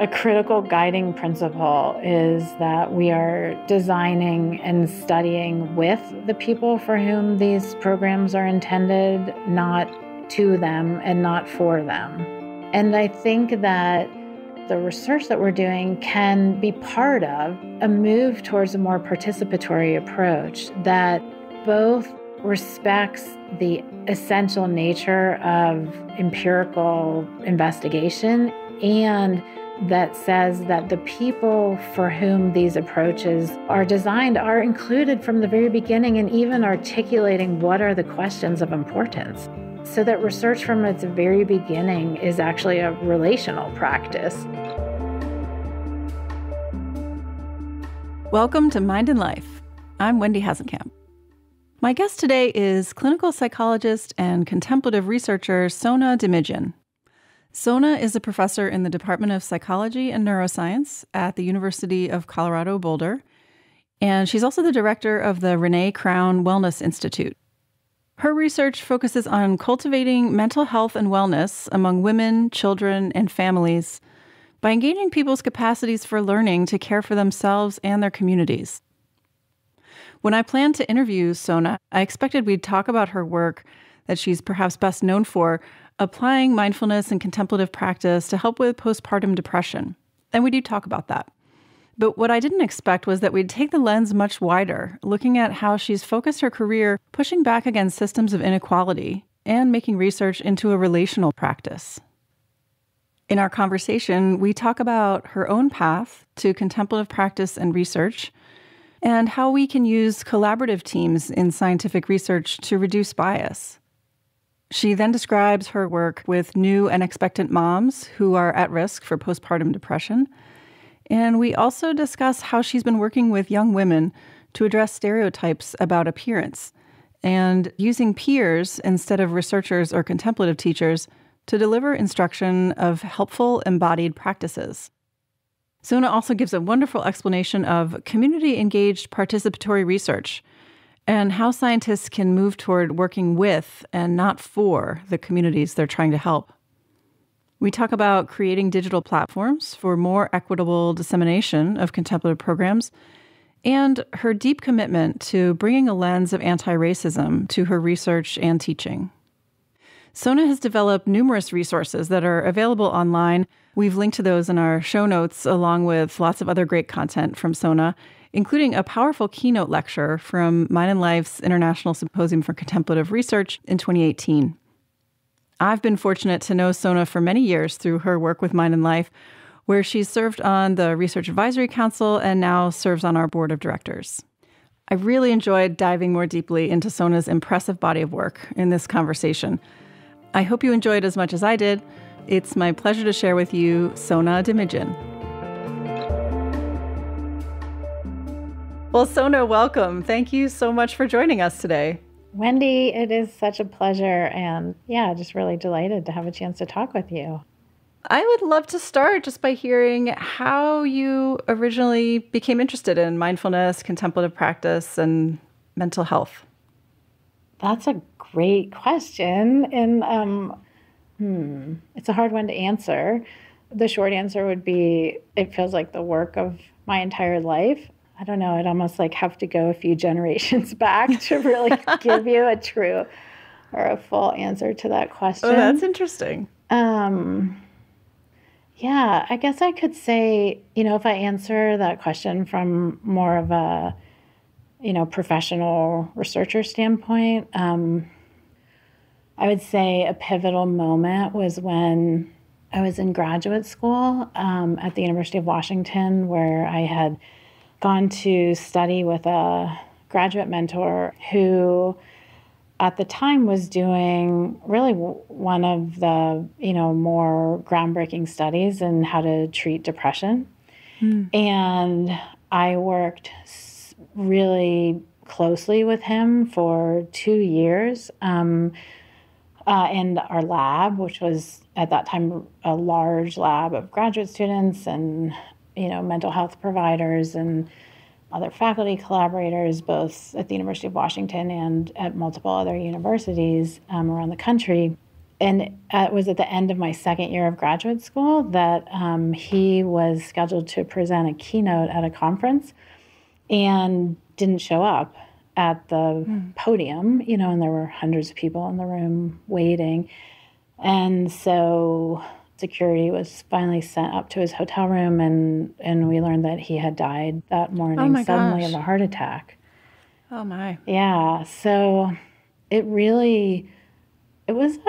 A critical guiding principle is that we are designing and studying with the people for whom these programs are intended, not to them and not for them. And I think that the research that we're doing can be part of a move towards a more participatory approach that both respects the essential nature of empirical investigation and that says that the people for whom these approaches are designed are included from the very beginning and even articulating what are the questions of importance. So that research from its very beginning is actually a relational practice. Welcome to Mind and Life. I'm Wendy Hasenkamp. My guest today is clinical psychologist and contemplative researcher Sona Dimidjian. Sona is a professor in the Department of Psychology and Neuroscience at the University of Colorado Boulder, and she's also the director of the Renee Crown Wellness Institute. Her research focuses on cultivating mental health and wellness among women, children, and families by engaging people's capacities for learning to care for themselves and their communities. When I planned to interview Sona, I expected we'd talk about her work that she's perhaps best known for, applying mindfulness and contemplative practice to help with postpartum depression. And we do talk about that. But what I didn't expect was that we'd take the lens much wider, looking at how she's focused her career pushing back against systems of inequality and making research into a relational practice. In our conversation, we talk about her own path to contemplative practice and research, and how we can use collaborative teams in scientific research to reduce bias. She then describes her work with new and expectant moms who are at risk for postpartum depression. And we also discuss how she's been working with young women to address stereotypes about appearance and using peers instead of researchers or contemplative teachers to deliver instruction of helpful embodied practices. Sona also gives a wonderful explanation of community-engaged participatory research and how scientists can move toward working with and not for the communities they're trying to help. We talk about creating digital platforms for more equitable dissemination of contemplative programs and her deep commitment to bringing a lens of anti-racism to her research and teaching. Sona has developed numerous resources that are available online. We've linked to those in our show notes, along with lots of other great content from Sona, including a powerful keynote lecture from Mind and Life's International Symposium for Contemplative Research in 2018. I've been fortunate to know Sona for many years through her work with Mind and Life, where she's served on the Research Advisory Council and now serves on our board of directors. I really enjoyed diving more deeply into Sona's impressive body of work in this conversation. I hope you enjoyed as much as I did. It's my pleasure to share with you Sona Dimidjian. Well, Sona, welcome. Thank you so much for joining us today. Wendy, it is such a pleasure. And just really delighted to have a chance to talk with you. I would love to start just by hearing how you originally became interested in mindfulness, contemplative practice, and mental health. That's a great question. And it's a hard one to answer. The short answer would be it feels like the work of my entire life. I don't know, I'd almost have to go a few generations back to really give you a true or a full answer to that question. Oh, that's interesting. I guess I could say, if I answer that question from more of a, professional researcher standpoint, I would say a pivotal moment was when I was in graduate school at the University of Washington, where I had gone to study with a graduate mentor who at the time was doing really one of the, more groundbreaking studies in how to treat depression. And I worked really closely with him for 2 years in our lab, which was at that time a large lab of graduate students and mental health providers and other faculty collaborators, both at the University of Washington and at multiple other universities around the country. And it was at the end of my second year of graduate school that he was scheduled to present a keynote at a conference and didn't show up at the podium, and there were hundreds of people in the room waiting. And so security was finally sent up to his hotel room, and we learned that he had died that morning suddenly of a heart attack. Oh, my. Yeah. So it was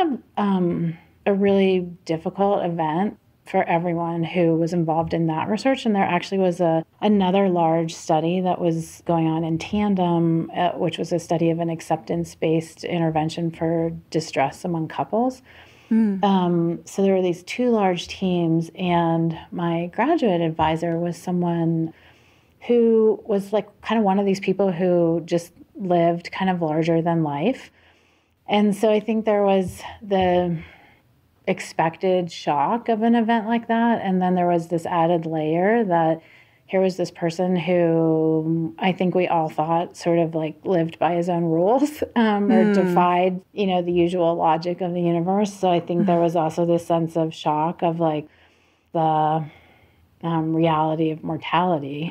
a really difficult event for everyone who was involved in that research. And there actually was another large study that was going on in tandem, which was a study of an acceptance-based intervention for distress among couples. So there were these two large teams, and my graduate advisor was someone who was like kind of one of these people who just lived kind of larger than life. And so I think there was the expected shock of an event like that. And then there was this added layer that here was this person who I think we all thought sort of like lived by his own rules or defied, the usual logic of the universe. So I think there was also this sense of shock of like the reality of mortality.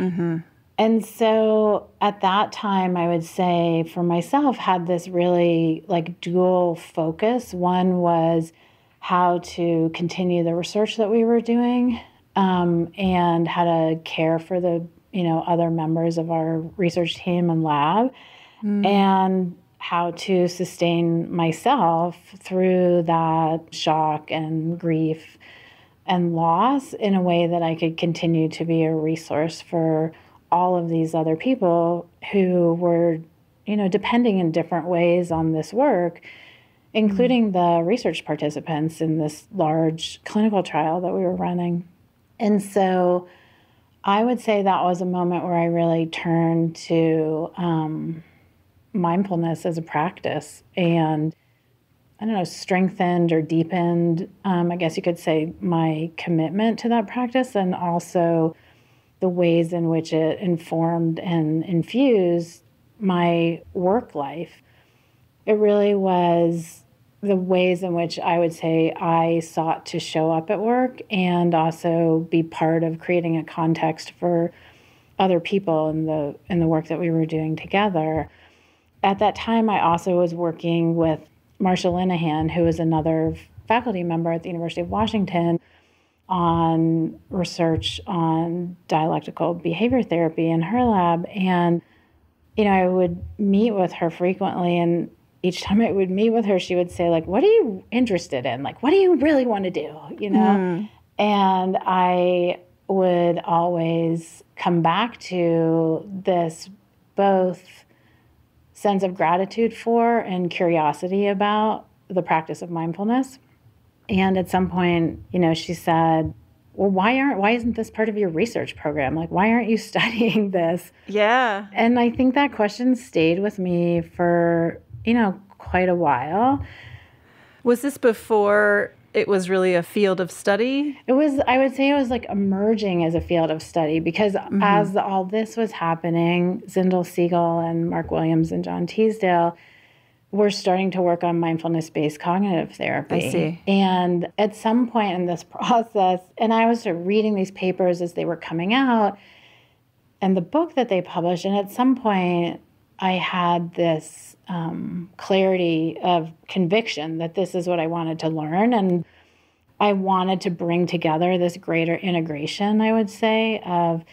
And so at that time, I would say for myself, had this really like dual focus. One was how to continue the research that we were doing and how to care for the, other members of our research team and lab and how to sustain myself through that shock and grief and loss in a way that I could continue to be a resource for all of these other people who were, depending in different ways on this work, including the research participants in this large clinical trial that we were running. And so I would say that was a moment where I really turned to mindfulness as a practice and, strengthened or deepened, I guess you could say, my commitment to that practice, and also the ways in which it informed and infused my work life. It really was the ways in which I would say I sought to show up at work and also be part of creating a context for other people in the work that we were doing together. At that time, I also was working with Marcia Linehan, who is another faculty member at the University of Washington, on research on dialectical behavior therapy in her lab. And, I would meet with her frequently, and each time I would meet with her, she would say, like, what are you interested in? Like, what do you really want to do? And I would always come back to this both sense of gratitude for and curiosity about the practice of mindfulness. And at some point, she said, well, why isn't this part of your research program? Like, why aren't you studying this? Yeah. And I think that question stayed with me for, quite a while. Was this before it was really a field of study? I would say it was like emerging as a field of study because as all this was happening, Zindel Siegel and Mark Williams and John Teasdale were starting to work on mindfulness-based cognitive therapy. I see. And at some point in this process, and I was sort of reading these papers as they were coming out and the book that they published, and at some point I had this clarity of conviction that this is what I wanted to learn. And I wanted to bring together this greater integration, I would say, of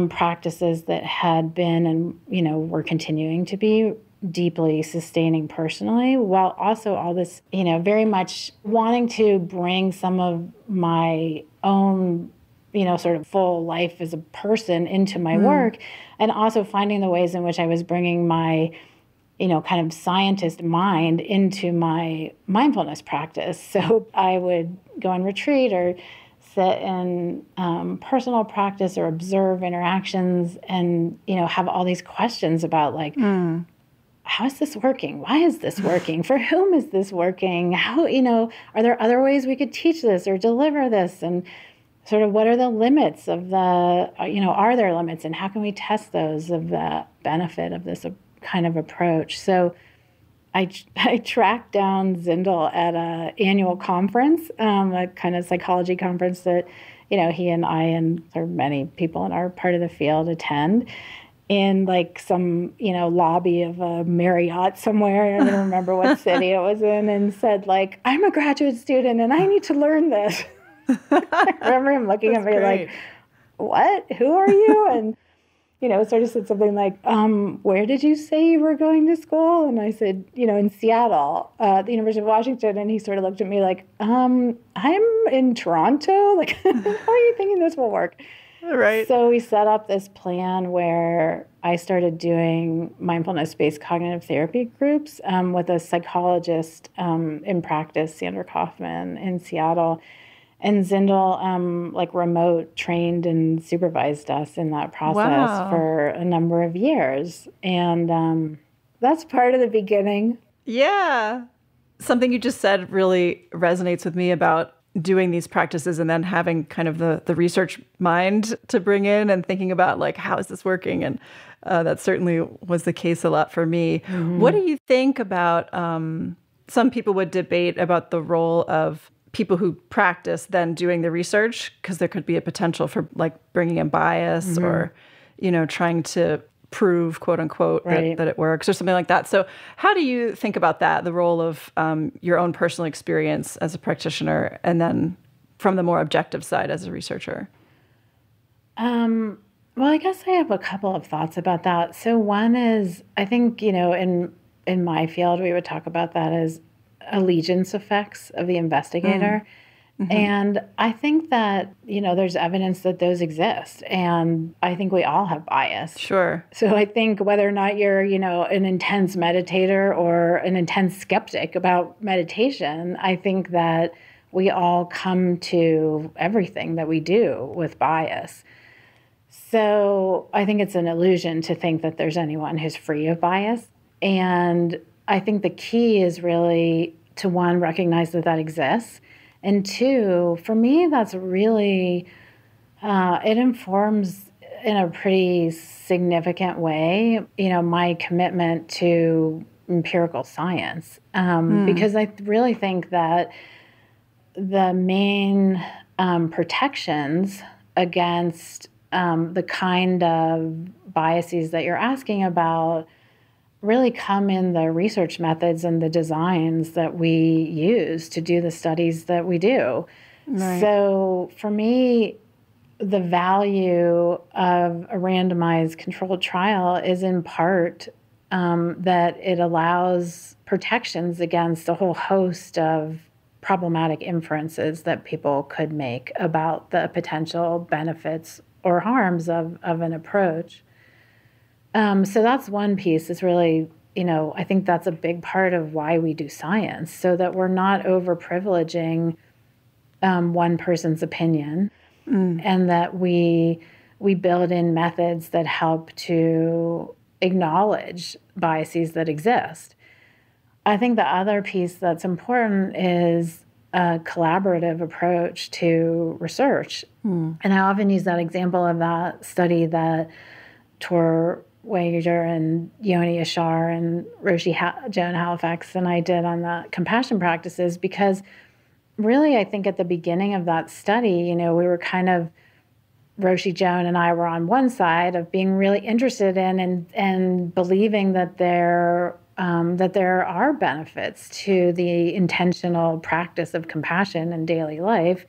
practices that had been and, were continuing to be deeply sustaining personally, while also all this, very much wanting to bring some of my own, sort of full life as a person into my work, and also finding the ways in which I was bringing my, kind of scientist mind into my mindfulness practice. So I would go on retreat or sit in personal practice or observe interactions and, have all these questions about like, how is this working? Why is this working? For whom is this working? How, are there other ways we could teach this or deliver this? And sort of what are the limits of the, are there limits? And how can we test those of the benefit of this kind of approach? So I tracked down Zindel at a annual conference, a kind of psychology conference that, he and I and there are many people in our part of the field attend in like some, lobby of a Marriott somewhere. I don't remember what city it was in, and said like, I'm a graduate student and I need to learn this. I remember him looking at me great. like, what? Who are you? And sort of said something like, where did you say you were going to school? And I said, in Seattle, at the University of Washington. And he sort of looked at me like, I'm in Toronto. Like, how are you thinking this will work? Right. So we set up this plan where I started doing mindfulness-based cognitive therapy groups with a psychologist in practice, Sandra Kaufman, in Seattle. And Zindel, remote trained and supervised us in that process for a number of years. And that's part of the beginning. Yeah. Something you just said really resonates with me about doing these practices and then having kind of the research mind to bring in and thinking about like, how is this working? And that certainly was the case a lot for me. Mm-hmm. What do you think about, some people would debate about the role of people who practice then doing the research, because there could be a potential for like bringing in bias or, trying to prove, quote unquote, that it works or something like that. So how do you think about that, the role of your own personal experience as a practitioner and then from the more objective side as a researcher? Well, I guess I have a couple of thoughts about that. So one is, I think, in my field, we would talk about that as allegiance effects of the investigator. Mm-hmm. And I think that, there's evidence that those exist. And I think we all have bias. Sure. So I think whether or not you're, an intense meditator or an intense skeptic about meditation, I think that we all come to everything that we do with bias. So I think it's an illusion to think that there's anyone who's free of bias. And I think the key is really to, one, recognize that that exists. And two, for me, that's really, it informs in a pretty significant way, my commitment to empirical science. Because I really think that the main protections against the kind of biases that you're asking about really come in the research methods and the designs that we use to do the studies that we do. Right. So for me, the value of a randomized controlled trial is in part that it allows protections against a whole host of problematic inferences that people could make about the potential benefits or harms of an approach. So that's one piece. It's really, I think that's a big part of why we do science, so that we're not overprivileging one person's opinion, and that we build in methods that help to acknowledge biases that exist. I think the other piece that's important is a collaborative approach to research. And I often use that example of that study that Tor Wager and Yoni Ashar and Roshi Joan Halifax and I did on the compassion practices, because really I think at the beginning of that study, we were kind of, Roshi Joan and I were on one side of being really interested in and believing that there are benefits to the intentional practice of compassion in daily life.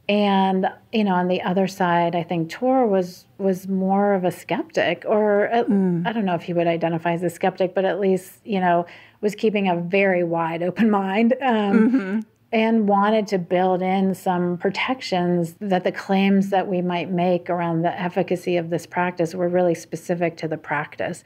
And, on the other side, I think Tor was more of a skeptic, or I don't know if he would identify as a skeptic, but at least, was keeping a very wide open mind and wanted to build in some protections that the claims that we might make around the efficacy of this practice were really specific to the practice,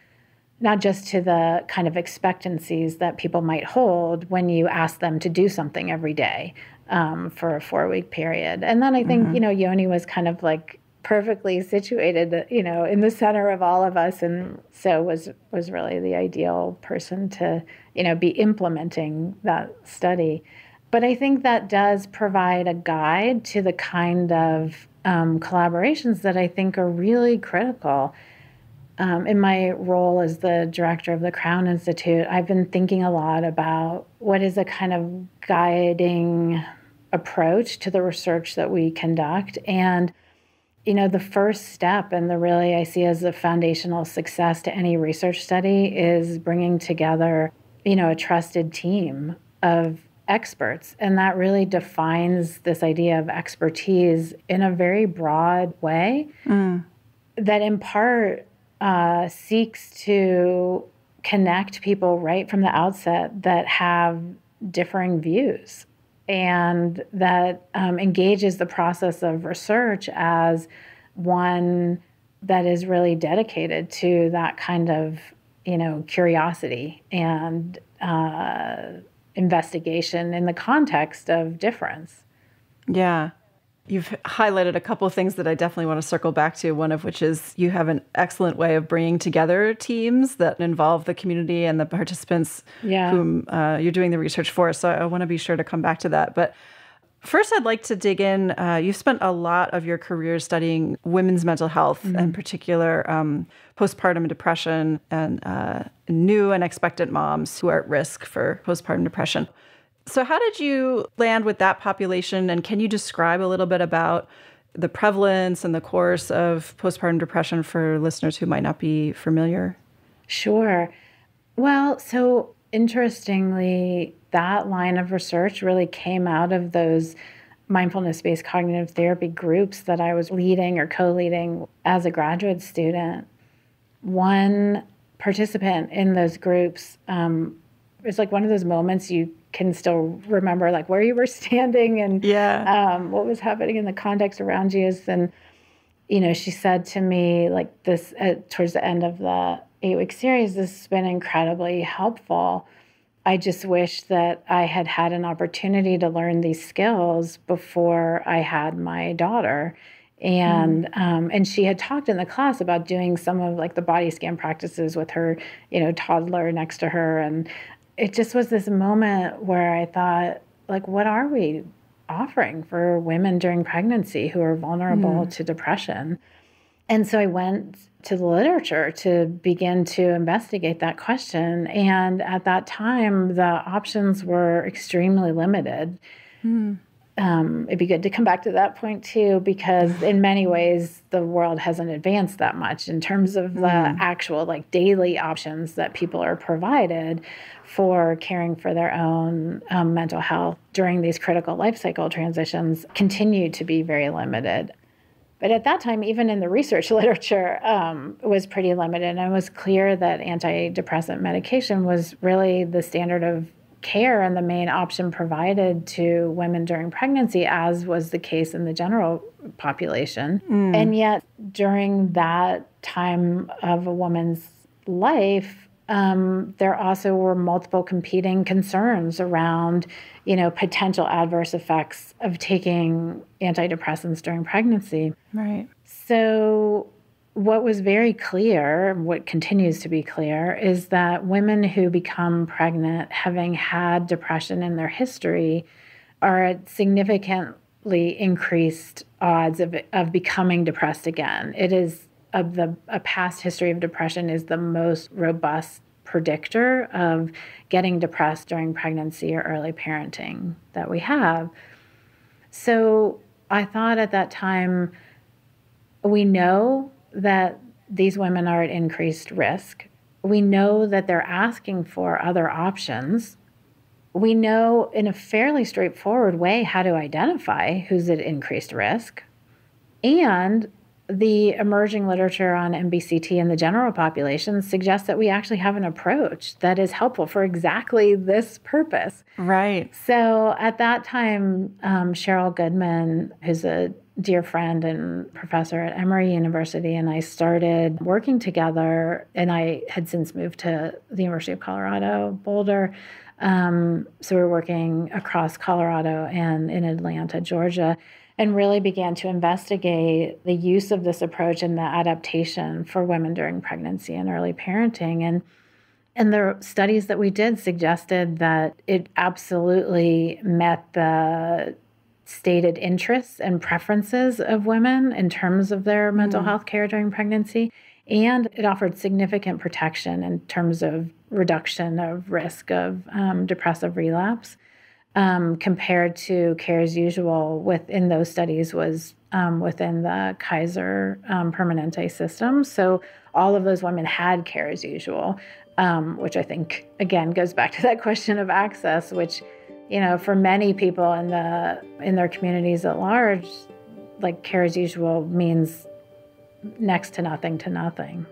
not just to the kind of expectancies that people might hold when you ask them to do something every day. For a 4-week period. And then I think, Yoni was kind of like perfectly situated, in the center of all of us. And so was really the ideal person to, be implementing that study. But I think that does provide a guide to the kind of collaborations that I think are really critical. in my role as the director of the Crown Institute, I've been thinking a lot about what is a kind of guiding approach to the research that we conduct. And, the first step, and the really I see as a foundational success to any research study, is bringing together, a trusted team of experts. And that really defines this idea of expertise in a very broad way that in part seeks to connect people right from the outset that have differing views, and that engages the process of research as one that is really dedicated to that kind of, curiosity and investigation in the context of difference. Yeah. You've highlighted a couple of things that I definitely want to circle back to, one of which is you have an excellent way of bringing together teams that involve the community and the participants whom you're doing the research for. So I want to be sure to come back to that. But first, I'd like to dig in. You've spent a lot of your career studying women's mental health, in particular postpartum depression and new and expectant moms who are at risk for postpartum depression. So how did you land with that population? And can you describe a little bit about the prevalence and the course of postpartum depression for listeners who might not be familiar? Sure. Well, so interestingly, that line of research really came out of those mindfulness-based cognitive therapy groups that I was leading or co-leading as a graduate student. One participant in those groups, it's like one of those moments you can still remember, like where you were standing and what was happening in the context around you. And, she said to me like this towards the end of the 8-week series, this has been incredibly helpful. I just wish that I had had an opportunity to learn these skills before I had my daughter. And she had talked in the class about doing some of like the body scan practices with her, toddler next to her. And it just was this moment where I thought, like, what are we offering for women during pregnancy who are vulnerable to depression? And so I went to the literature to begin to investigate that question. And at that time, the options were extremely limited. It'd be good to come back to that point too, because in many ways, the world hasn't advanced that much in terms of the actual like daily options that people are provided for caring for their own mental health during these critical life cycle transitions continue to be very limited. But at that time, even in the research literature, it was pretty limited. And it was clear that antidepressant medication was really the standard of care and the main option provided to women during pregnancy, as was the case in the general population. And yet, during that time of a woman's life, there also were multiple competing concerns around, potential adverse effects of taking antidepressants during pregnancy. Right. So what was very clear, what continues to be clear, is that women who become pregnant having had depression in their history are at significantly increased odds of becoming depressed again. It is a past history of depression is the most robust predictor of getting depressed during pregnancy or early parenting that we have. So I thought at that time, we know that these women are at increased risk. We know that they're asking for other options. We know in a fairly straightforward way how to identify who's at increased risk. And the emerging literature on MBCT in the general population suggests that we actually have an approach that is helpful for exactly this purpose. Right. So at that time, Cheryl Goodman, who's a dear friend and professor at Emory University, and I started working together, and I had since moved to the University of Colorado, Boulder. So we're working across Colorado and in Atlanta, Georgia, and really began to investigate the use of this approach and the adaptation for women during pregnancy and early parenting. And the studies that we did suggested that it absolutely met the stated interests and preferences of women in terms of their mental health care during pregnancy. And it offered significant protection in terms of reduction of risk of depressive relapse compared to care as usual within those studies was within the Kaiser Permanente system. So all of those women had care as usual, which I think, again, goes back to that question of access, which, for many people in their communities at large, like care as usual means next to nothing to nothing.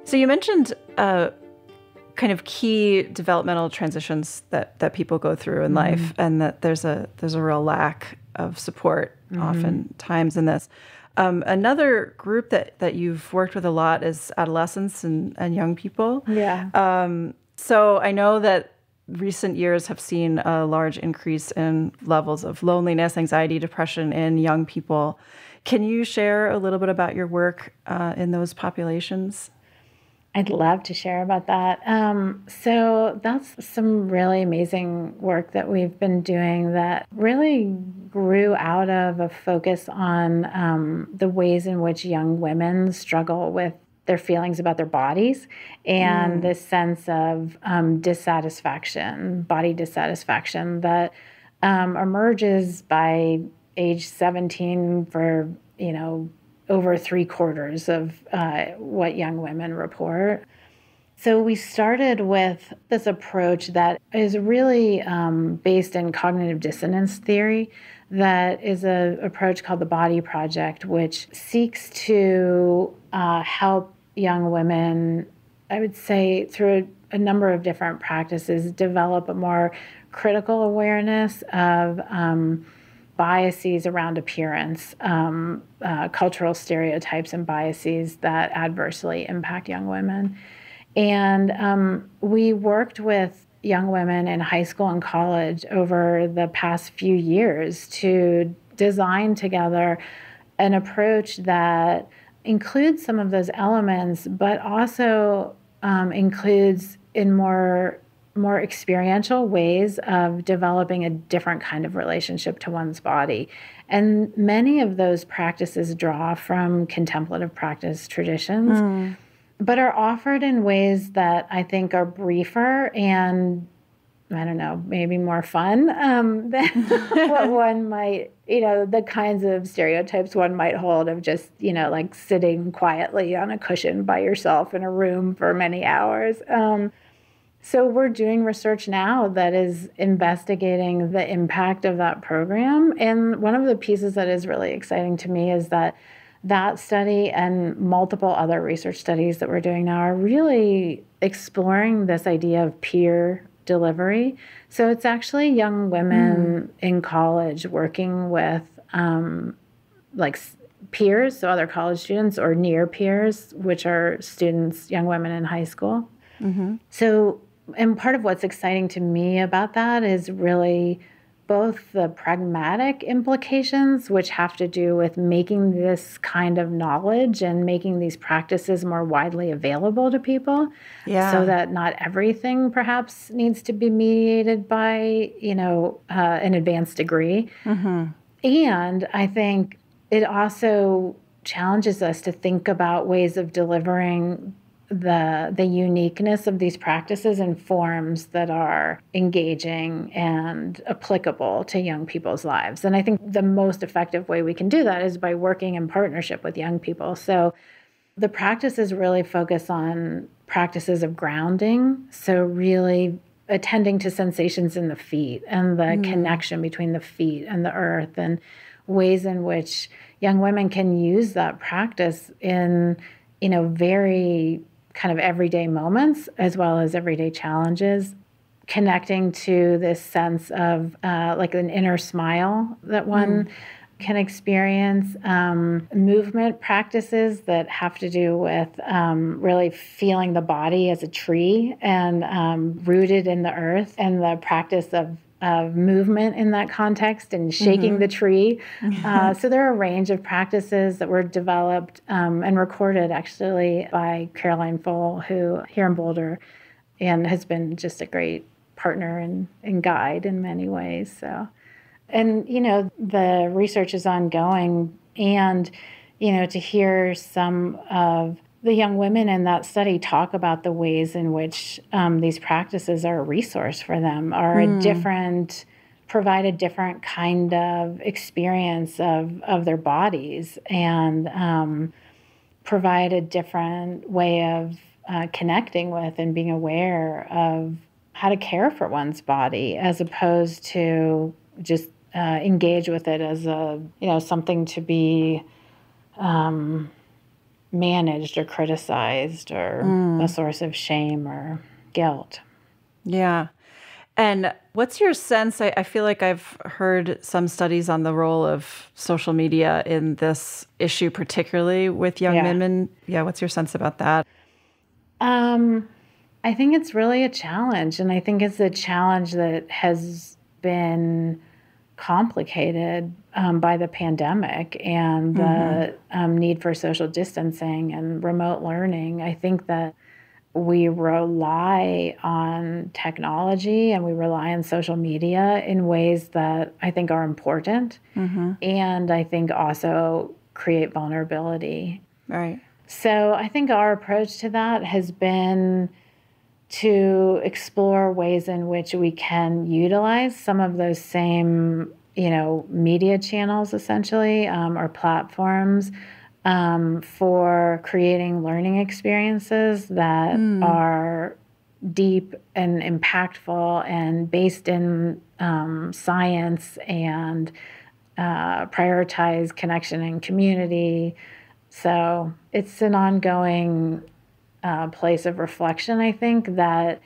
So you mentioned kind of key developmental transitions that people go through in life, and that there's a real lack of support oftentimes in this. Another group that you've worked with a lot is adolescents and young people. Yeah. So I know that recent years have seen a large increase in levels of loneliness, anxiety, depression in young people. Can you share a little bit about your work in those populations? I'd love to share about that. So that's some really amazing work that we've been doing that really grew out of a focus on the ways in which young women struggle with their feelings about their bodies and this sense of dissatisfaction, body dissatisfaction that emerges by age 17 for, over 3/4 of what young women report. So we started with this approach that is really based in cognitive dissonance theory. That is an approach called the Body Project, which seeks to help young women, I would say, through a number of different practices, develop a more critical awareness of biases around appearance, cultural stereotypes and biases that adversely impact young women. And we worked with young women in high school and college over the past few years to design together an approach that includes some of those elements, but also includes in more experiential ways of developing a different kind of relationship to one's body. And many of those practices draw from contemplative practice traditions, but are offered in ways that I think are briefer and, I don't know, maybe more fun than what one might, the kinds of stereotypes one might hold of just, like sitting quietly on a cushion by yourself in a room for many hours. So we're doing research now that is investigating the impact of that program. And one of the pieces that is really exciting to me is that study and multiple other research studies that we're doing now are really exploring this idea of peer delivery. So it's actually young women in college working with like peers, so other college students or near peers, which are students, young women in high school. So, and part of what's exciting to me about that is really both the pragmatic implications, which have to do with making this kind of knowledge and making these practices more widely available to people, so that not everything perhaps needs to be mediated by, an advanced degree. And I think it also challenges us to think about ways of delivering the uniqueness of these practices in forms that are engaging and applicable to young people's lives. And I think the most effective way we can do that is by working in partnership with young people. So the practices really focus on practices of grounding. So really attending to sensations in the feet and the connection between the feet and the earth, and ways in which young women can use that practice in, very kind of everyday moments as well as everyday challenges, connecting to this sense of like an inner smile that one can experience, movement practices that have to do with really feeling the body as a tree and rooted in the earth, and the practice of of movement in that context and shaking the tree. So there are a range of practices that were developed and recorded actually by Caroline Foll, who here in Boulder, and has been just a great partner and guide in many ways. So, and, the research is ongoing, and, to hear some of the young women in that study talk about the ways in which these practices are a resource for them, are provide a different kind of experience of their bodies, and provide a different way of connecting with and being aware of how to care for one's body, as opposed to just engage with it as something to be managed or criticized, or a source of shame or guilt. Yeah. And what's your sense? I feel like I've heard some studies on the role of social media in this issue, particularly with young women. Yeah. What's your sense about that? I think it's really a challenge. And I think it's a challenge that has been complicated by the pandemic and the need for social distancing and remote learning. I think that we rely on technology and we rely on social media in ways that I think are important, and I think also create vulnerability. Right. So I think our approach to that has been to explore ways in which we can utilize some of those same, media channels, essentially, or platforms, for creating learning experiences that are deep and impactful and based in science, and prioritize connection and community. So it's an ongoing place of reflection, I think, that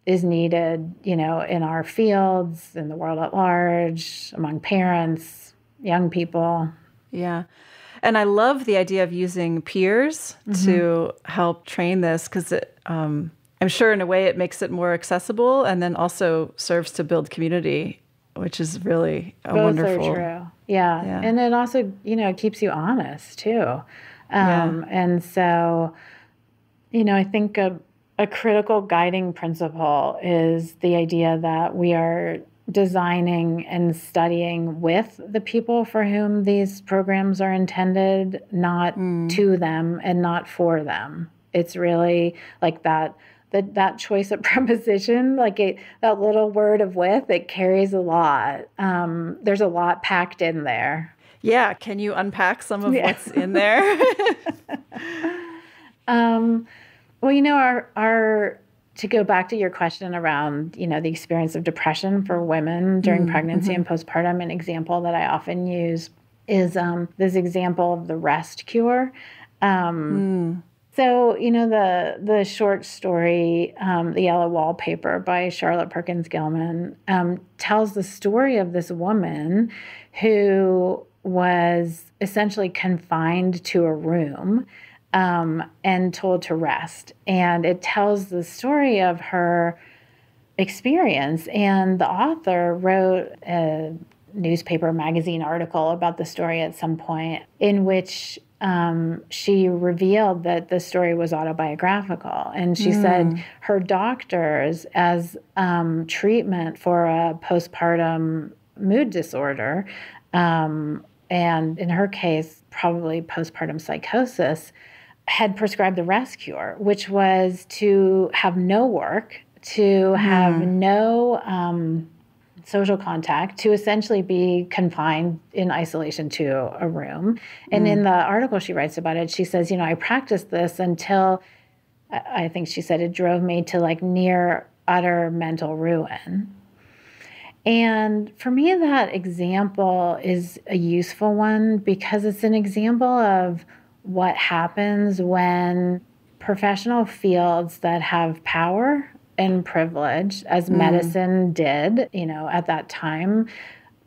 is needed, in our fields, in the world at large, among parents, young people. Yeah. And I love the idea of using peers to help train this, because I'm sure in a way it makes it more accessible, and then also serves to build community, which is really wonderful. Both are true. Yeah. And it also, keeps you honest too. And so, I think a critical guiding principle is the idea that we are designing and studying with the people for whom these programs are intended, not to them and not for them. It's really like that choice of preposition, that little word of with, it carries a lot. There's a lot packed in there. Yeah. Can you unpack some of what's in there? Well, our to go back to your question around, the experience of depression for women during pregnancy and postpartum, an example that I often use is this example of the rest cure. So, the short story, The Yellow Wallpaper by Charlotte Perkins Gilman, tells the story of this woman who was essentially confined to a room and told to rest. And it tells the story of her experience. And the author wrote a newspaper magazine article about the story at some point, in which she revealed that the story was autobiographical. And she said her doctors, as treatment for a postpartum mood disorder, and in her case, probably postpartum psychosis, had prescribed the rest cure, which was to have no work, to have no social contact, to essentially be confined in isolation to a room. And in the article she writes about it, she says, I practiced this until, I think she said, it drove me to near utter mental ruin. And for me, that example is a useful one because it's an example of what happens when professional fields that have power and privilege, as medicine did, at that time,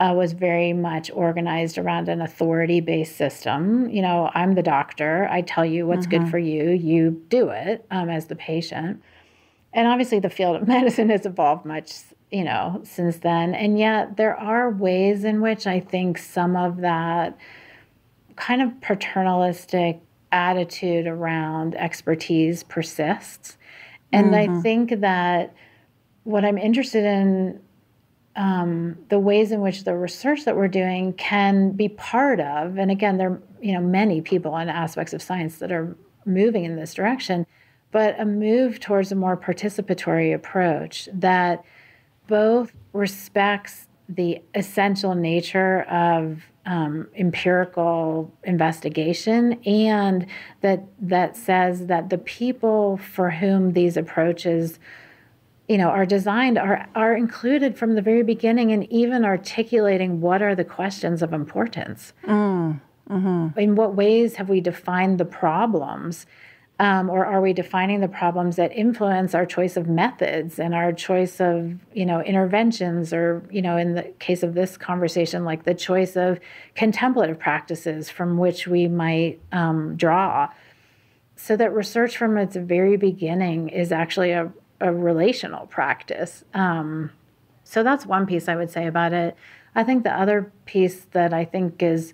was very much organized around an authority-based system. I'm the doctor. I tell you what's good for you. You do it as the patient. And obviously the field of medicine has evolved much, since then. And yet there are ways in which I think some of that kind of paternalistic attitude around expertise persists. And I think that what I'm interested in, the ways in which the research that we're doing can be part of, and again, there are many people and aspects of science that are moving in this direction, but a move towards a more participatory approach that both respects the essential nature of empirical investigation, and that says that the people for whom these approaches are designed are included from the very beginning, and even articulating what are the questions of importance. In what ways have we defined the problems, or are we defining the problems that influence our choice of methods and our choice of interventions, or in the case of this conversation, like the choice of contemplative practices from which we might draw, so that research from its very beginning is actually a relational practice. So that's one piece I would say about it. I think the other piece that I think has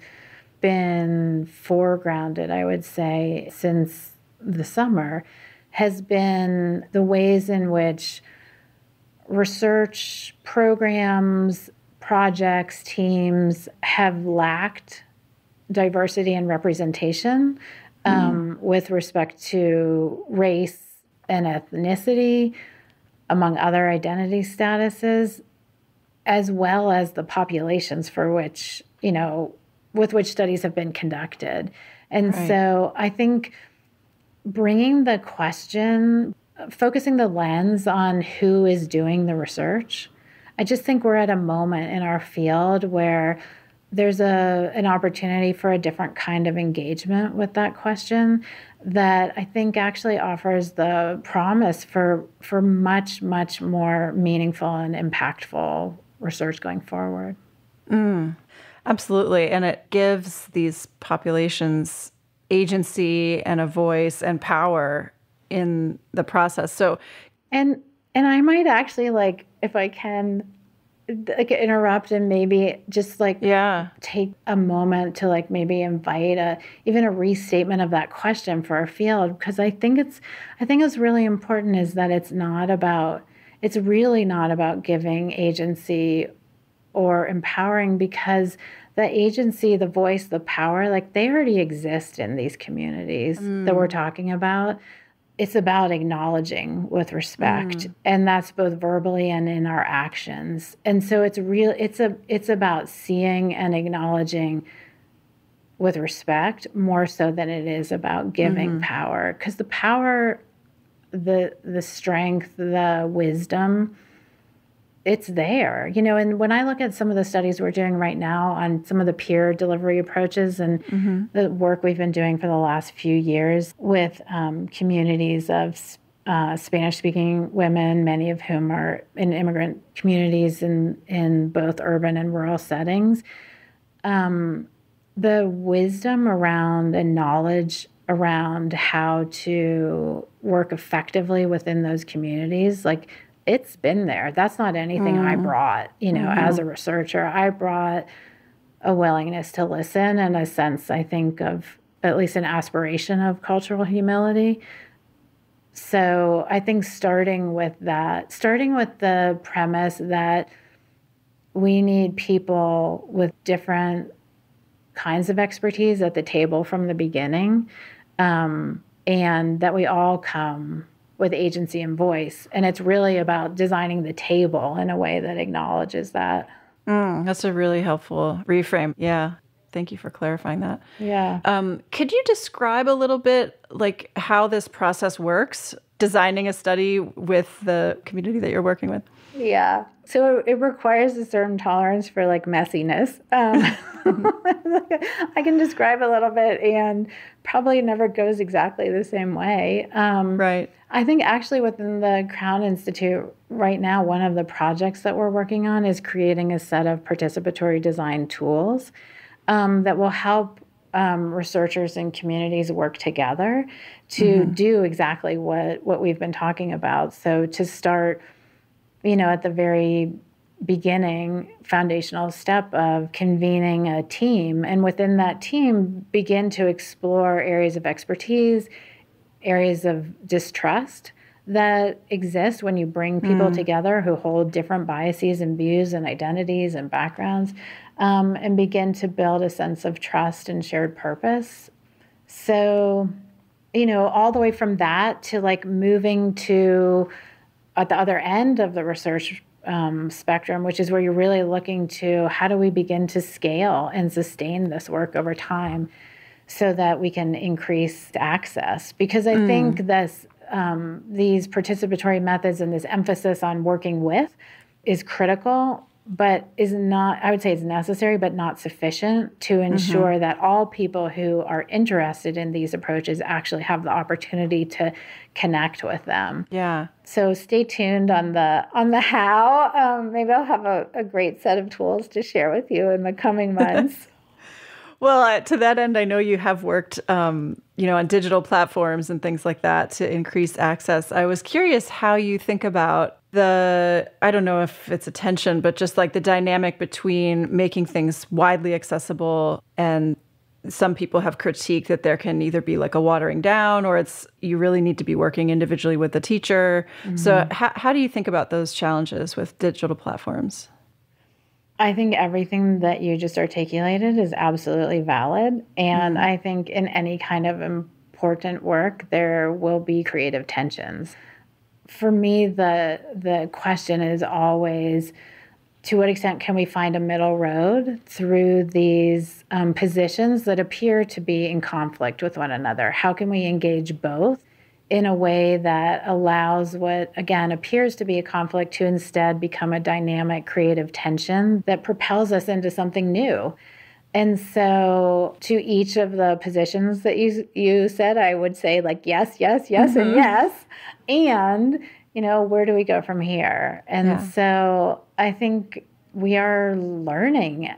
been foregrounded, I would say, since the summer, has been the ways in which research programs, projects, teams have lacked diversity and representation with respect to race and ethnicity, among other identity statuses, as well as the populations for which, with which studies have been conducted. And so I think bringing the question, focusing the lens on who is doing the research, I just think we're at a moment in our field where there's an opportunity for a different kind of engagement with that question that I think actually offers the promise for much, much more meaningful and impactful research going forward. Absolutely. And it gives these populations agency and a voice and power in the process. So, and I might actually, if I can, interrupt and maybe just take a moment to maybe invite even a restatement of that question for our field, because I think it's really important is that it's really not about giving agency or empowering, because the agency, the voice, the power, they already exist in these communities that we're talking about. It's about acknowledging with respect, and that's both verbally and in our actions. And so it's about seeing and acknowledging with respect more so than it is about giving power, because the power, the strength, the wisdom, it's there, and when I look at some of the studies we're doing right now on some of the peer delivery approaches and the work we've been doing for the last few years with communities of Spanish-speaking women, many of whom are in immigrant communities in both urban and rural settings, the wisdom around and knowledge around how to work effectively within those communities, it's been there. That's not anything I brought, as a researcher. I brought a willingness to listen and a sense, I think, of at least an aspiration of cultural humility. So I think starting with the premise that we need people with different kinds of expertise at the table from the beginning, and that we all come with agency and voice. And it's really about designing the table in a way that acknowledges that. That's a really helpful reframe. Yeah. Thank you for clarifying that. Yeah. Could you describe a little bit how this process works, designing a study with the community that you're working with? Yeah. So it requires a certain tolerance for messiness. I can describe a little bit and probably never goes exactly the same way. Right. I think actually within the Crown Institute right now, one of the projects that we're working on is creating a set of participatory design tools that will help researchers and communities work together to do exactly what we've been talking about. So to start at the very beginning, foundational step of convening a team. And within that team, begin to explore areas of expertise, areas of distrust that exist when you bring people together who hold different biases and views and identities and backgrounds, and begin to build a sense of trust and shared purpose. So, all the way from that to like moving to at the other end of the research spectrum, which is where you're really looking to how do we begin to scale and sustain this work over time so that we can increase access. Because I think this, these participatory methods and this emphasis on working with is critical, but is not, I would say it's necessary, but not sufficient to ensure that all people who are interested in these approaches actually have the opportunity to connect with them. Yeah. So stay tuned on the how. Maybe I'll have a great set of tools to share with you in the coming months. Well, to that end, I know you have worked, on digital platforms and things like that to increase access. I was curious how you think about I don't know if it's a tension, but just like the dynamic between making things widely accessible, and some people have critiqued that there can either be like a watering down or you really need to be working individually with the teacher. So how do you think about those challenges with digital platforms? I think everything that you just articulated is absolutely valid. And I think in any kind of important work, there will be creative tensions. For me, the question is always, to what extent can we find a middle road through these positions that appear to be in conflict with one another? How can we engage both in a way that allows what, again, appears to be a conflict to instead become a dynamic, creative tension that propels us into something new? And so to each of the positions that you said, I would say like, yes, yes, yes, and yes. And, where do we go from here? And so I think we are learning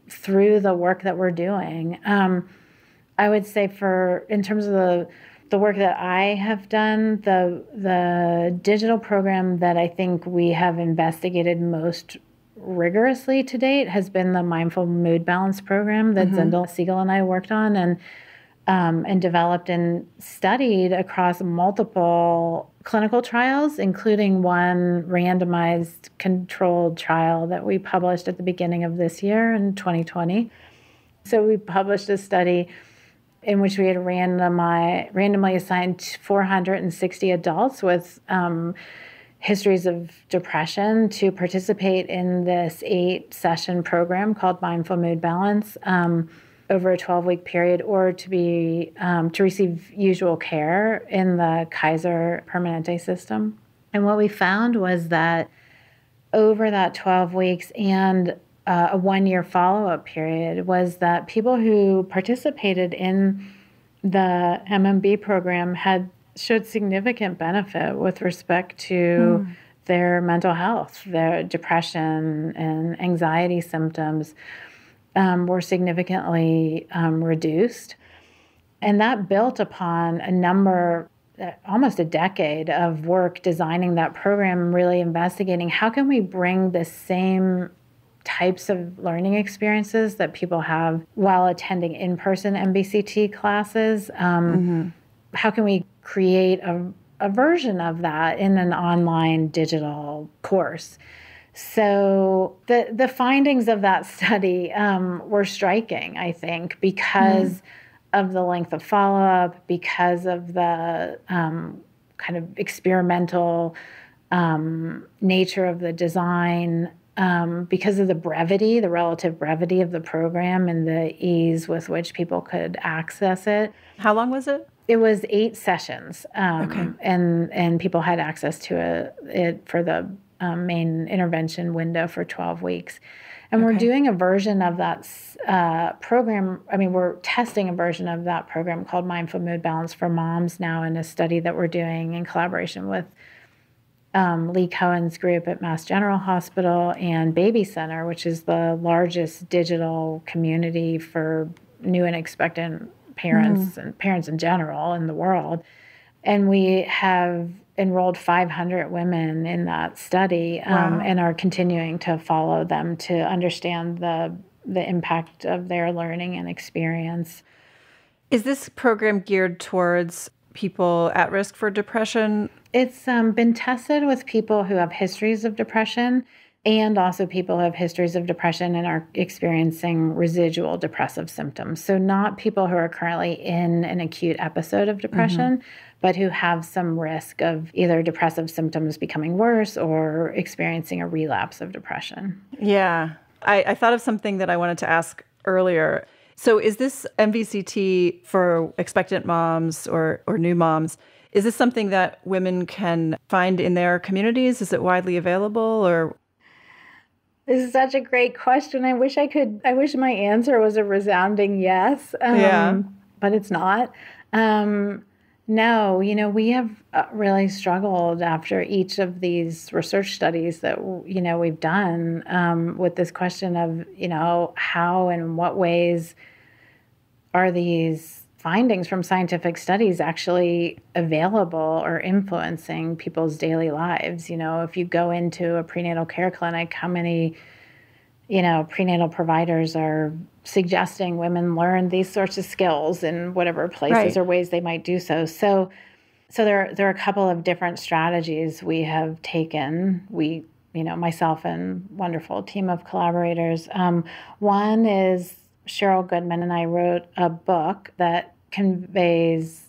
through the work that we're doing. I would say in terms of the work that I have done, the digital program that I think we have investigated most rigorously to date has been the Mindful Mood Balance program that Zindel Siegel and I worked on and developed and studied across multiple clinical trials, including one randomized controlled trial that we published at the beginning of this year in 2020. So we published a study in which we had randomly assigned 460 adults with histories of depression to participate in this 8-session program called Mindful Mood Balance over a 12-week period, or to receive usual care in the Kaiser Permanente system. And what we found was that over that 12 weeks and a 1-year follow-up period was that people who participated in the MMB program showed significant benefit with respect to their mental health. Their depression and anxiety symptoms were significantly reduced. And that built upon almost a decade of work designing that program, really investigating how can we bring the same types of learning experiences that people have while attending in-person MBCT classes. How can we create a version of that in an online digital course? So the findings of that study were striking, I think, because of the length of follow-up, because of the kind of experimental nature of the design, because of the relative brevity of the program and the ease with which people could access it. How long was it? It was 8 sessions, and people had access to it for the main intervention window for 12 weeks. And we're doing a version of that program. We're testing a version of that program called Mindful Mood Balance for Moms now in a study that we're doing in collaboration with Lee Cohen's group at Mass General Hospital and Baby Center, which is the largest digital community for new and expectant parents and parents in general in the world. And we have enrolled 500 women in that study and are continuing to follow them to understand the impact of their learning and experience. Is this program geared towards people at risk for depression? It's been tested with people who have histories of depression and also people who have histories of depression and are experiencing residual depressive symptoms. So not people who are currently in an acute episode of depression, but who have some risk of either depressive symptoms becoming worse or experiencing a relapse of depression. Yeah. I thought of something that I wanted to ask earlier. So is this MVCT for expectant moms or new moms? Is this something that women can find in their communities? Is it widely available or? This is such a great question. I wish my answer was a resounding yes, but it's not. No, we have really struggled after each of these research studies that, we've done with this question of, how and in what ways are these findings from scientific studies actually available or influencing people's daily lives. If you go into a prenatal care clinic, how many, prenatal providers are suggesting women learn these sorts of skills in whatever places or ways they might do so. So there are a couple of different strategies we have taken. We, myself and wonderful team of collaborators. One is Cheryl Goodman and I wrote a book that conveys,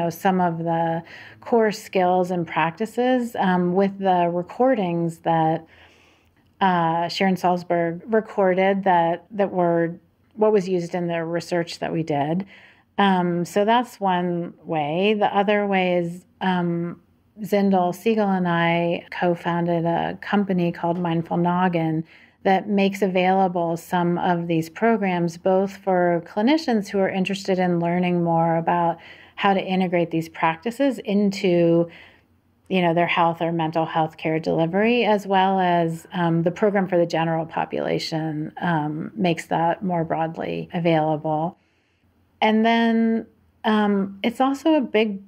some of the core skills and practices with the recordings that Sharon Salzberg recorded that were what was used in the research that we did. So that's one way. The other way is Zindel Siegel and I co-founded a company called Mindful Noggin that makes available some of these programs, both for clinicians who are interested in learning more about how to integrate these practices into, their health or mental health care delivery, as well as the program for the general population makes that more broadly available. And then it's also a big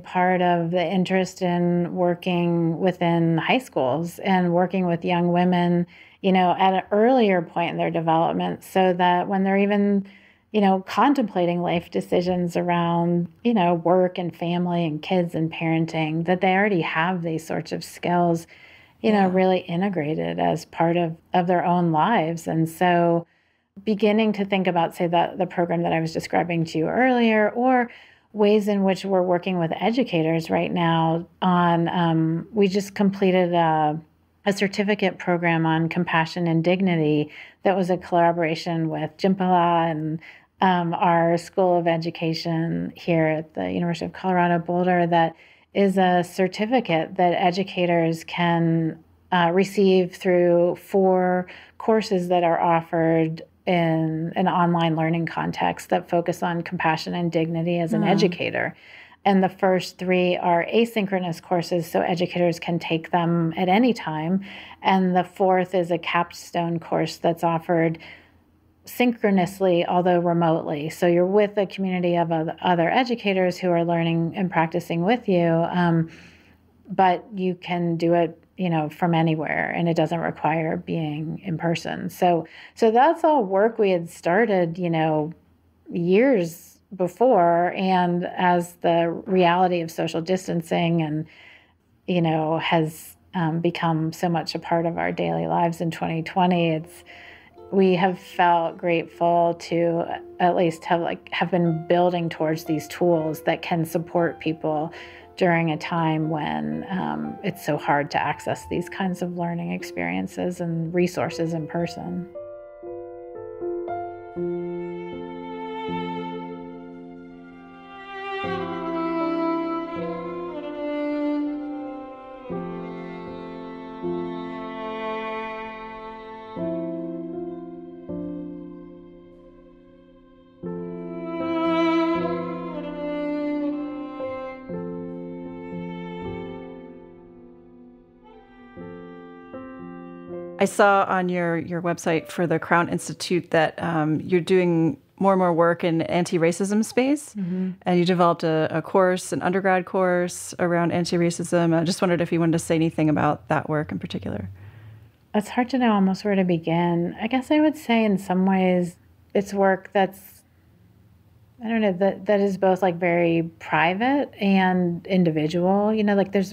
part of the interest in working within high schools and working with young women, at an earlier point in their development so that when they're even, contemplating life decisions around, work and family and kids and parenting, that they already have these sorts of skills, really integrated as part of their own lives. And so beginning to think about, say, the program that I was describing to you earlier, or ways in which we're working with educators right now on, we just completed a certificate program on compassion and dignity that was a collaboration with Jimpala and our School of Education here at the University of Colorado Boulder, that is a certificate that educators can receive through 4 courses that are offered in an online learning context that focus on compassion and dignity as an educator. And the first 3 are asynchronous courses, so educators can take them at any time. And the 4th is a capstone course that's offered synchronously, although remotely. So you're with a community of other educators who are learning and practicing with you, but you can do it, from anywhere, and it doesn't require being in person. So that's all work we had started, years before. And as the reality of social distancing and, has become so much a part of our daily lives in 2020, we have felt grateful to at least have been building towards these tools that can support people during a time when it's so hard to access these kinds of learning experiences and resources in person. I saw on your website for the Crown Institute that you're doing more and more work in anti-racism space, and you developed a course, an undergrad course around anti-racism. I just wondered if you wanted to say anything about that work in particular. It's hard to know almost where to begin. I guess I would say in some ways it's work that's, I don't know, that is both like very private and individual. You know, like there's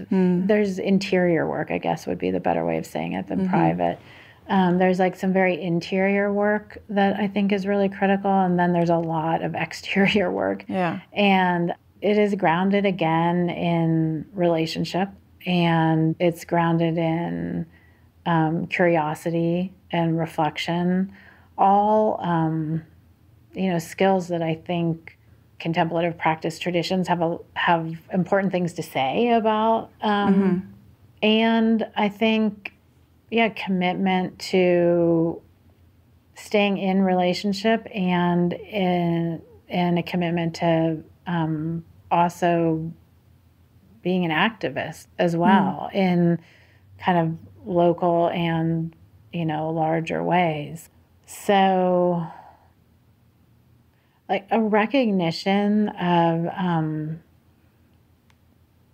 interior work, I guess would be the better way of saying it than private. There's like some very interior work that I think is really critical. And then there's a lot of exterior work. Yeah. And it is grounded again in relationship, and it's grounded in curiosity and reflection, all, skills that I think contemplative practice traditions have important things to say about. And I think, commitment to staying in relationship and a commitment to also being an activist as well in kind of local and, larger ways. So like a recognition of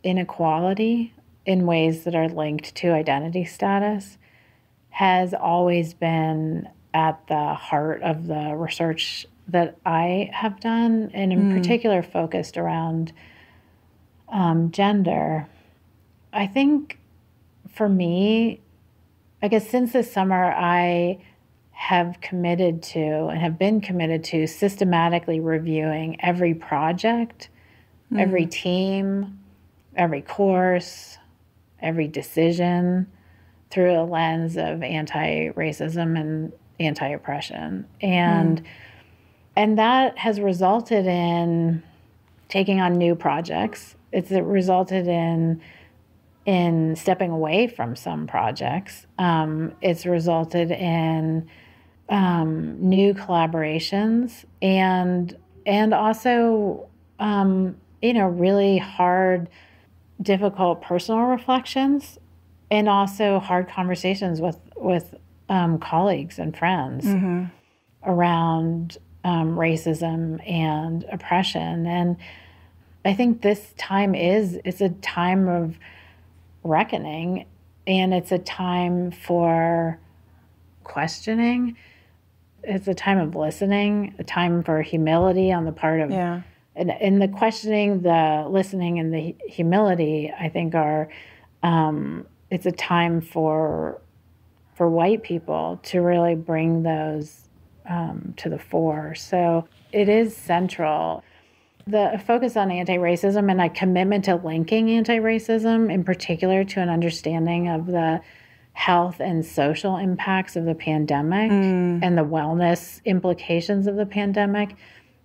inequality in ways that are linked to identity status has always been at the heart of the research that I have done, and in particular focused around gender. I think for me, I guess since this summer, I have committed to and have been committed to systematically reviewing every project, every team, every course, every decision through a lens of anti-racism and anti-oppression. And that has resulted in taking on new projects. It's resulted in stepping away from some projects. It's resulted in new collaborations and also, really hard, difficult personal reflections, and also hard conversations with colleagues and friends around racism and oppression. And I think this time it's a time of reckoning, and it's a time for questioning. It's a time of listening, a time for humility on the part of, and the questioning, the listening, and the humility, I think are, it's a time for white people to really bring those to the fore. So it is central. The focus on anti-racism and a commitment to linking anti-racism in particular to an understanding of the health and social impacts of the pandemic and the wellness implications of the pandemic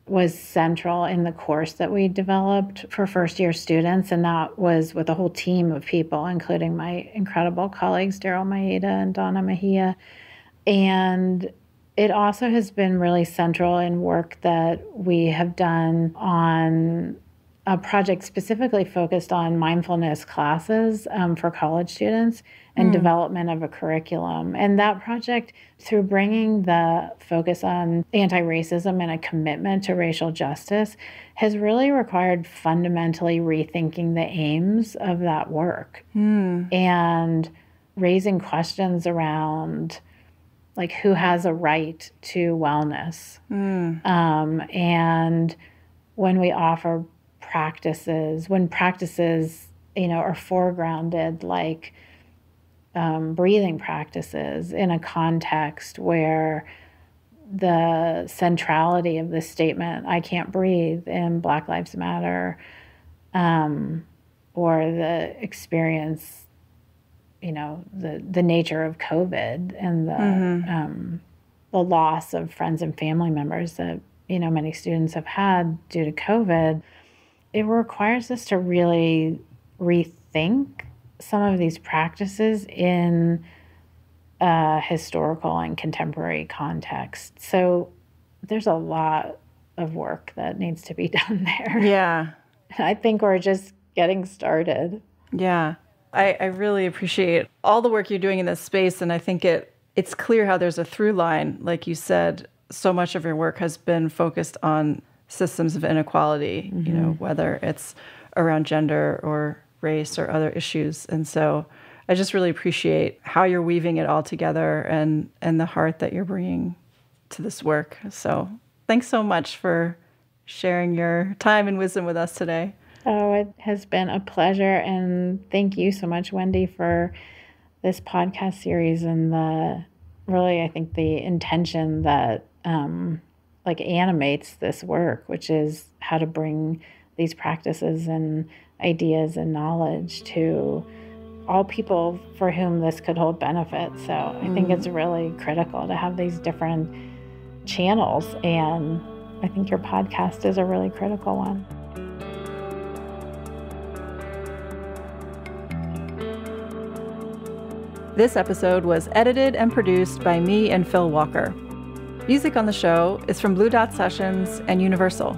was central in the course that we developed for first-year students. And that was with a whole team of people, including my incredible colleagues, Daryl Maeda and Donna Mejia. And it also has been really central in work that we have done on a project specifically focused on mindfulness classes for college students and development of a curriculum. And that project, through bringing the focus on anti-racism and a commitment to racial justice, has really required fundamentally rethinking the aims of that work and raising questions around like who has a right to wellness. And when we offer practices, when practices, are foregrounded, like breathing practices in a context where the centrality of the statement, I can't breathe, in Black Lives Matter, or the experience, the nature of COVID and the loss of friends and family members that, many students have had due to COVID, it requires us to really rethink some of these practices in a historical and contemporary context. So there's a lot of work that needs to be done there. Yeah. I think we're just getting started. Yeah. I really appreciate all the work you're doing in this space, and I think it it's clear how there's a through line. Like you said, so much of your work has been focused on systems of inequality, whether it's around gender or race or other issues. And so I just really appreciate how you're weaving it all together and the heart that you're bringing to this work. So thanks so much for sharing your time and wisdom with us today. Oh, it has been a pleasure. And thank you so much, Wendy, for this podcast series and I think the intention that animates this work, which is how to bring these practices and ideas and knowledge to all people for whom this could hold benefit. So I think it's really critical to have these different channels, and I think your podcast is a really critical one. This episode was edited and produced by me and Phil Walker. Music on the show is from Blue Dot Sessions and Universal.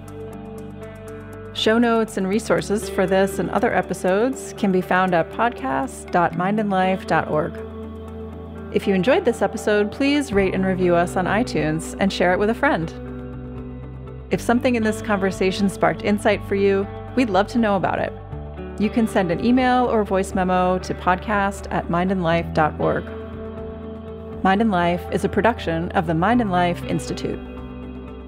Show notes and resources for this and other episodes can be found at podcast.mindandlife.org. If you enjoyed this episode, please rate and review us on iTunes and share it with a friend. If something in this conversation sparked insight for you, we'd love to know about it. You can send an email or voice memo to podcast@mindandlife.org. Mind and Life is a production of the Mind and Life Institute.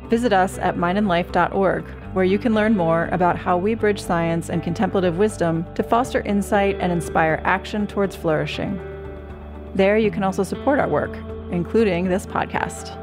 Visit us at mindandlife.org, where you can learn more about how we bridge science and contemplative wisdom to foster insight and inspire action towards flourishing. There you can also support our work, including this podcast.